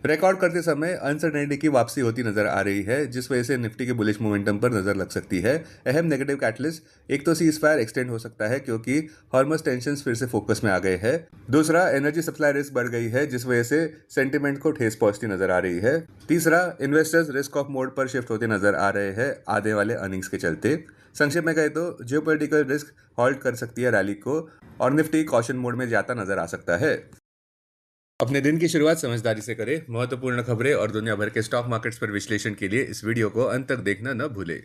Record करते समय uncertainty की वापसी होती नजर आ रही है, जिस वजह से निफ्टी के बुलिश मोमेंटम पर नजर लग सकती है। अहम नेगेटिव कैटलिस्ट, एक तो सीज फायर एक्सटेंड हो सकता है क्योंकि हॉर्मस टेंशन फिर से फोकस में आ गए हैं। दूसरा, एनर्जी सप्लाई रिस्क बढ़ गई है, जिस वजह से सेंटिमेंट को ठेस पहुंचती नजर आ रही है। तीसरा, इन्वेस्टर्स रिस्क ऑफ मोड पर शिफ्ट होते नजर आ रहे हैं आने वाले अर्निंग्स के चलते। संक्षेप में कहे तो जियोपॉलिटिकल रिस्क हॉल्ट कर सकती है रैली को, और निफ्टी कॉशन मोड में जाता नजर आ सकता है। अपने दिन की शुरुआत समझदारी से करें। महत्वपूर्ण खबरें और दुनिया भर के स्टॉक मार्केट्स पर विश्लेषण के लिए इस वीडियो को अंत तक देखना न भूलें।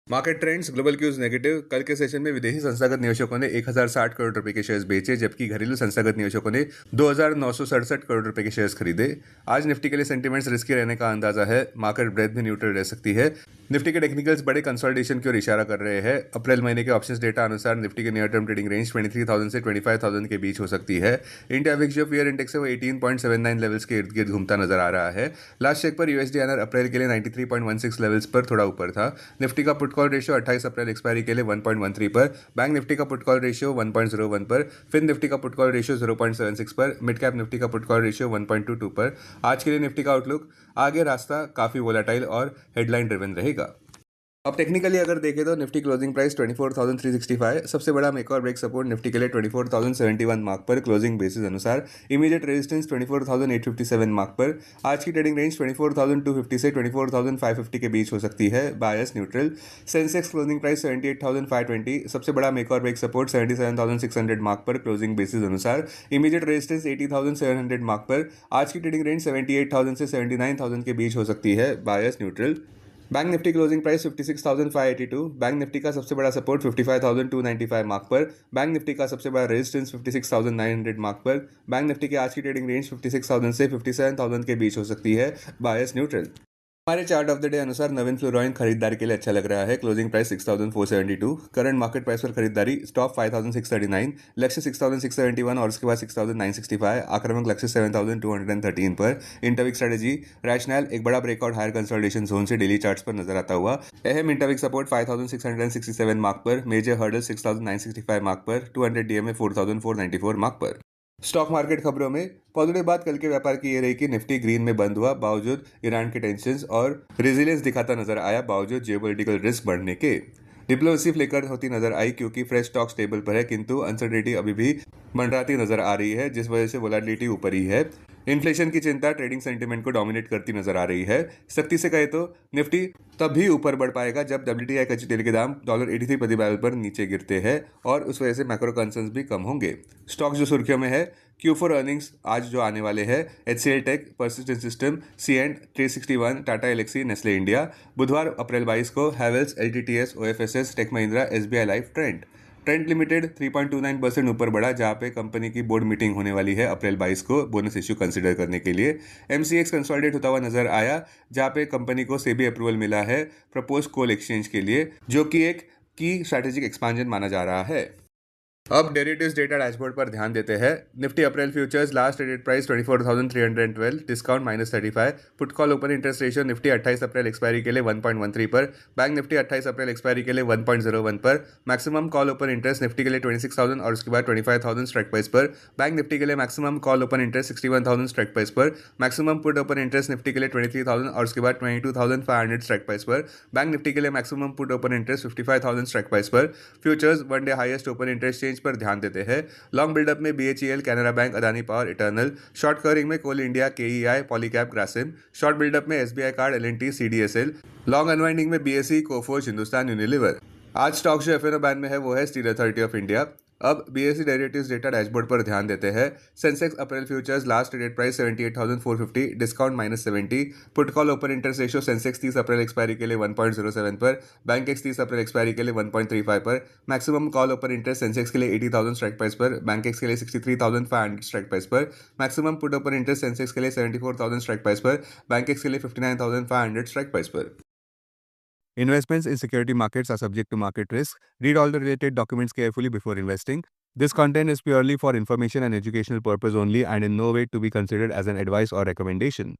Market trends, global cues negative. कल के सेशन में विदेशी संस्थागत निवेशकों ने 1060 करोड़ रुपए के शेयर्स बेचे, जबकि घरेलू संस्थागत निवेशकों ने 2967 करोड़ रुपए के शेयर्स खरीदे। आज निफ्टी के लिए सेंटीमेंट्स रिस्की रहने का अंदाजा है। मार्केट ब्रेथ भी न्यूट्रल रह सकती है। निफ्टी के टेक्निकल्स बड़े कंसोलिडेशन की ओर इशारा कर रहे हैं। अप्रैल महीने के ऑप्शंस डेटा अनुसार निफ्टी के नियर टर्म ट्रेडिंग रेंज 23,000 से 25,000 के बीच हो सकती है। इंडिया विक्स जो फियर इंडेक्स है वो 18.79 लेवल्स के इर्द गिर्द घूमता नजर आ रहा है। लास्ट चेक पर यूएसडी आईएनआर अप्रैल के लिए 93.16 लेवल्स पर थोड़ा ऊपर था। निफ्टी का put call ratio 28 April expiry के लिए 1.13 पर, बैंक निफ्टी का पुट कॉल रेशियो 1.01 पर, फिन निफ्टी का पुट कॉल रेशियो 0.76 पर, मिड कैप निफ्टी का पुट कॉल रेशियो 1.22 पर। आज के लिए निफ्टी का आउटलुक, आगे रास्ता काफी वोलेटाइल और हेडलाइन ड्रिवन रहेगा। अब टेक्निकली अगर देखें तो निफ्टी क्लोजिंग प्राइस 24,365, सबसे बड़ा मेक और ब्रेक सपोर्ट निफ्टी के लिए 24,071 मार्क पर क्लोजिंग बेसिस अनुसार। इमीडिएट रेजिस्टेंस 24,857 मार्क पर। आज की ट्रेडिंग रेंज 24,250 से 24,550 के बीच हो सकती है, bias neutral. Sensex closing price 78,520, सबसे बड़ा मेक और ब्रेक सपोर्ट 77,600 मार्क पर क्लोजिंग बेसिस अनुसार। इमीडिएट रेजिस्टेंस 80,700 मार्क पर। आज की ट्रेडिंग रेंज 78,000 से 79,000 के बीच हो सकती है, bias neutral. Bank Nifty closing price 56,582, bank Nifty का सबसे बड़ा सपोर्ट 55,295 मार्क पर, बैंक निफ्टी का सबसे बड़ा रेजिस्टेंस 56,900 मार्क पर। बैंक निफ्टी की आज की ट्रेडिंग रेंज 56,000 से 57,000 के बीच हो सकती है, बायस न्यूट्रल। हमारे चार्ट ऑफ द डे अनुसार नवीन फ्लोराइन खरीदारी के लिए अच्छा लग रहा है। Closing price 6,472, current market price पर खरीदारी स्टॉप 5,639, लक्ष्य 6,671 और उसके बाद 6,965, आक्रामक लक्ष्य 7,213 पर। इंटरविक स्ट्रेटेजी रैशनल, एक बड़ा ब्रेकआउट हायर कंसोलिडेशन जोन से डेली चार्ट्स पर नजर आता हुआ। अहम इंटरविक सपोर्ट 5,667 मार्क पर, मेजर हर्डल 6,965 मार्क पर, 200 डीएमए 4,494 मार्क पर। स्टॉक मार्केट खबरों में पॉजिटिव बात कल के व्यापार की ये रही कि निफ्टी ग्रीन में बंद हुआ, बावजूद ईरान के टेंशंस, और रेजिलियंस दिखाता नजर आया बावजूद जियोपॉलिटिकल रिस्क बढ़ने के। डिप्लोमेसी फ्लिकर होती नजर आई क्योंकि फ्रेश स्टॉक स्टेबल पर है, किंतु अनसर्टेनिटी अभी भी मंडराती नजर आ रही है, जिस वजह से वोलेटिलिटी ऊपर ही है। इन्फ्लेशन की चिंता ट्रेडिंग सेंटीमेंट को डोमिनेट करती नजर आ रही है। सख्ती से कहे तो निफ्टी तब भी ऊपर बढ़ पाएगा जब WTI कच्चे तेल के दाम $83 प्रति बैरल पर नीचे गिरते हैं, और उस वजह से मैक्रो कंसर्न्स भी कम होंगे। स्टॉक जो सुर्खियों में है, Q4 अर्निंग्स आज जो आने वाले हैं, HCL tech, persistent system, Cyient, 361, Tata Elxsi, Nestle India. बुधवार अप्रैल 22 को Havells, LTTS, OFSS, tech Mahindra, SBI life, Trent limited 3.29% ऊपर बढ़ा, जहां पे कंपनी की बोर्ड मीटिंग होने वाली है अप्रैल 22 को बोनस इश्यू कंसीडर करने के लिए। MCX कंसोलिडेट होता हुआ नजर आया, जहां पे कंपनी को सेबी अप्रूवल मिला है प्रपोज कोल एक्सचेंज के लिए, जो कि एक की स्ट्रैटेजिक एक्सपांजन माना जा रहा है। अब डेरिवेटिव्स डेटा डैशबोर्ड पर ध्यान देते हैं। Nifty April futures last traded price 24,312, discount -35। Put call open interest ratio Nifty 28 April expiry के लिए 1.13 पर, बैंक निफ्टी 28 अप्रैल एक्सपायरी के लिए 1.01 पर। Maximum call open interest Nifty के लिए 26,000 और उसके बाद 25,000 स्ट्राइक प्राइस पर। बैंक निफ्टी के लिए maximum call open interest 61,000 strike price पर। Maximum put open interest Nifty के लिए 23,000 और उसके बाद 22,500 स्ट्राइक प्राइस पर। बैंक निफ्टी के लिए maximum put open interest 55,000 strike price पर। Futures one day highest open interest पर ध्यान देते हैं। लॉन्ग बिल्डअप में BHEL, Canara bank, Adani power, Eternal. Short covering में coal India, KEI, Polycab, Grasim. Short buildup में SBI card, L&T, CDSL। Long unwinding में BSE, कोफोर्ज, हिंदुस्तान यूनिलीवर। आज स्टॉक जो FNO बैन में है वो है स्टील अथॉरिटी ऑफ इंडिया। अब BSE डेरिवेटिव्स डेटा डैशबोर्ड पर ध्यान देते हैं। Sensex April futures last traded price 78,450, discount -70। Put call open interest ratio Sensex 30 April expiry के लिए 1.07 पर, बैंक एक्स 30 अप्रैल एक्सपायरी के लिए 1.35 पर। Maximum call open interest Sensex के लिए 80,000 स्ट्राइक प्राइस पर, बैंक एक्स के लिए 63,500 स्ट्राइक प्राइस पर। Maximum put open interest Sensex के लिए 74,000 स्ट्राइक प्राइस पर, बैंक एक्स के लिए 59,500 स्ट्राइक प्राइस पर। Investments in security markets are subject to market risk. Read all the related documents carefully before investing. This content is purely for information and educational purpose only and in no way to be considered as an advice or recommendation.